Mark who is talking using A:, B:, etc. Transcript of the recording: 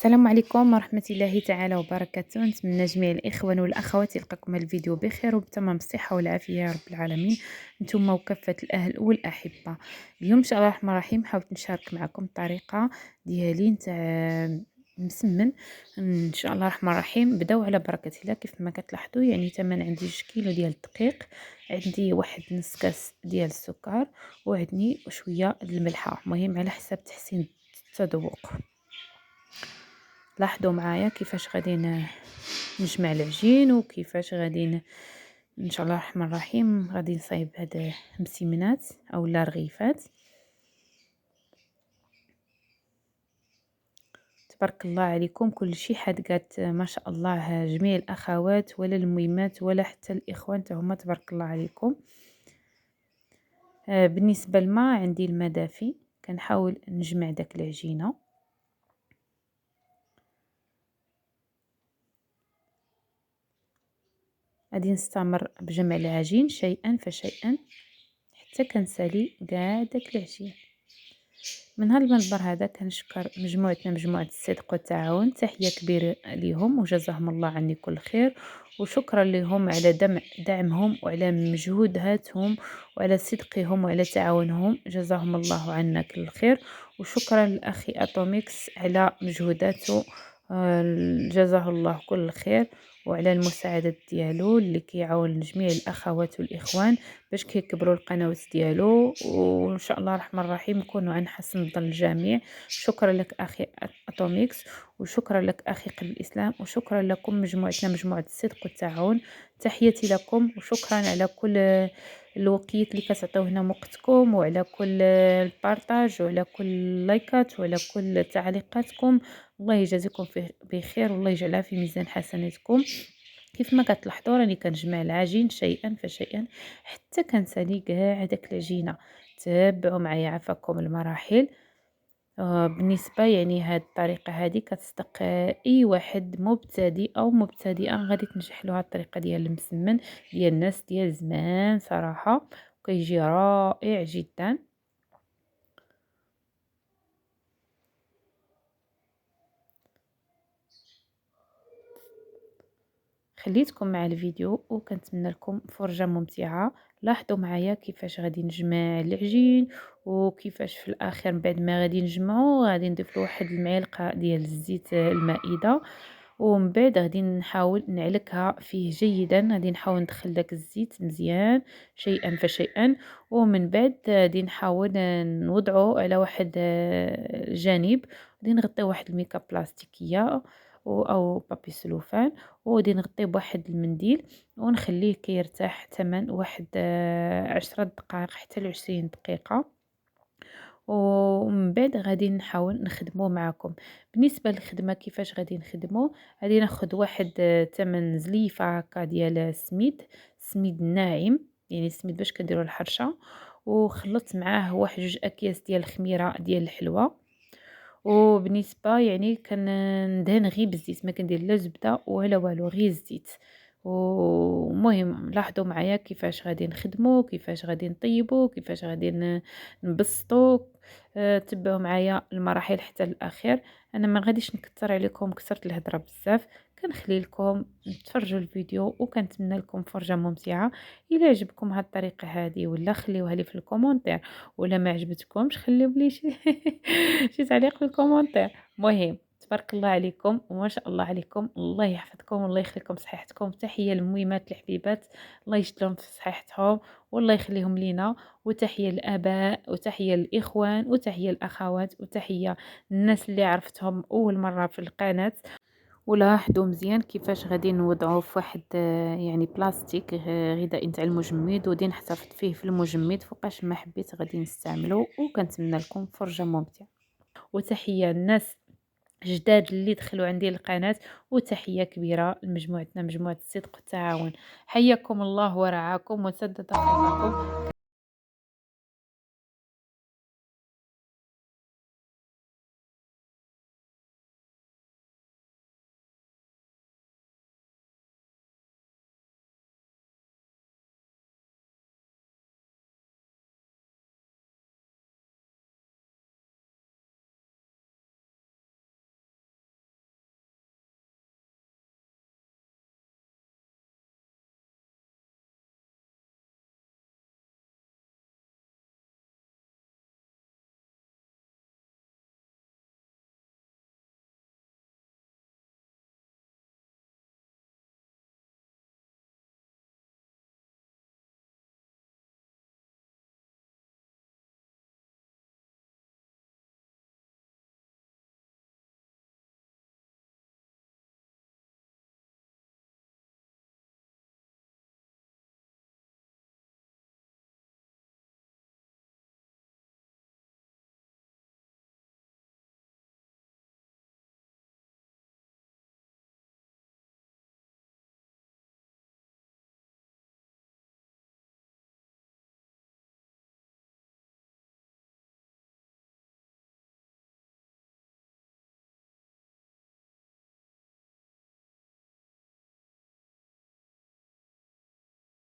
A: السلام عليكم ورحمة الله تعالى وبركاته. نتمنى جميع الإخوان والأخوات يلقاكم الفيديو بخير وبتمام الصحة والعافية يا رب العالمين، نتوما وكافة الأهل والأحبة. اليوم إن شاء الله الرحمن الرحيم حاولت نشارك معكم الطريقة ديالي نتاع مسمن. إن شاء الله الرحمن الرحيم بداو على بركة الله. كيف ما كتلاحظوا يعني تمن عندي 2 كيلو ديال الدقيق، عندي واحد نص كاس ديال السكر، وعندي شوية د الملحة، المهم على حسب تحسين التذوق. لاحظوا معايا كيفاش غادي نجمع العجين وكيفاش غادي ان شاء الله الرحمن الرحيم غادي نصايب هاد المسيمنات او لا رغيفات. تبارك الله عليكم، كل شيء حدقات ما شاء الله، جميع الاخوات ولا الميمات ولا حتى الاخوان هما تبارك الله عليكم. بالنسبه للماء عندي الماء دافي، كنحاول نجمع داك العجينه. غادي نستمر بجمع العجين شيئا فشيئا حتى كنسالي كاع داك العجين. من هذا المنبر هذا كنشكر مجموعتنا مجموعة الصدق والتعاون، تحية كبيرة لهم وجزاهم الله عني كل خير، وشكرا لهم على دعمهم وعلى مجهوداتهم وعلى صدقهم وعلى تعاونهم، جزاهم الله عنا كل خير. وشكرا لأخي أتوميكس على مجهوداته، جزاه الله كل خير، وعلى المساعدة ديالو اللي كيعاون جميع الأخوات والإخوان باش كيكبروا القنوات ديالو، وان شاء الله الرحمن الرحيم نكونوا عن حسن ظن الجميع. شكرا لك اخي اتوميكس، وشكرا لك اخي قلب الاسلام، وشكرا لكم مجموعتنا مجموعه الصدق والتعاون. تحياتي لكم وشكرا على كل الوقت اللي كتعطيوه هنا وقتكم، وعلى كل البارطاج، وعلى كل لايكات، وعلى كل تعليقاتكم. الله يجازيكم بخير والله يجعلها في ميزان حسناتكم. كيف ما كتلاحظوا راني كنجمع العجين شيئا فشيئا حتى كنسالي كاع داك العجينه. تابعوا معايا عفاكم المراحل. بالنسبه يعني هاد الطريقه هذه كتصدق اي واحد مبتدئ او مبتدئه غادي تنجح له هاد الطريقه ديال المسمن ديال الناس ديال زمان صراحه، وكيجي رائع جدا. خليتكم مع الفيديو وكنتمنى لكم فرجة ممتعة. لاحظوا معايا كيفاش غادي نجمع العجين، وكيفاش في الاخر من بعد ما غادي نجمعو غادي نضيف له واحد المعلقه ديال الزيت المائده، ومن بعد غادي نحاول نعلكها فيه جيدا. غادي نحاول ندخل داك الزيت مزيان شيئا فشيئا، ومن بعد غادي نحاول نوضعه على واحد جانب. غادي نغطيه واحد الميكا بلاستيكيه او بابي سلوفان، وغادي نغطيه بواحد المنديل ونخليه كيرتاح تمن واحد 10 دقائق حتى ل20 دقيقة، ومن بعد غادي نحاول نخدمو معكم. بالنسبة للخدمة كيفاش غادي نخدمو، غادي ناخد واحد 8 زليفة هكا ديال السميد الناعم، يعني السميد باش كديروا الحرشة، وخلطت معاه واحد 2 اكياس ديال الخميرة ديال الحلوى. وبالنسبة يعني كندهن غير بالزيت، ما كندير لا زبدة ولا والو، غير الزيت. ومهم لاحظوا معايا كيفاش غادي نخدمو، كيفاش غادي نطيبو، كيفاش غادي نبسطو. تبعوا معايا المراحل حتى الاخير. انا ما غاديش نكثر عليكم، كثرت الهضره بزاف، كنخلي لكم تفرجوا الفيديو وكنتمنى لكم فرجه ممتعه. الى عجبكم هاد الطريقه هذه ولا خليوها لي في الكومونتير، ولا ما عجبتكمش خليو لي شي تعليق في الكومونتير. مهم تبارك الله عليكم وما شاء الله عليكم، الله يحفظكم والله يخليكم صحتكم. تحيه للميمات الحبيبات، الله يجدلهم في صحتهم والله يخليهم لينا. وتحيه للاباء، وتحيه للاخوان، وتحيه للاخوات، وتحيه للناس اللي عرفتهم اول مره في القناه. ولاحظوا مزيان كيفاش غادي نوضعوه في واحد يعني بلاستيك غذائي نتاع المجمد، ودي نحتفظ فيه في المجمد فوقاش ما حبيت غادي نستعمله. وكنتمنى لكم فرجه ممتعه. وتحيه الناس جداد اللي دخلوا عندي القناه، وتحيه كبيره لمجموعتنا مجموعه الصدق والتعاون. حياكم الله ورعاكم وسدد خطاكم.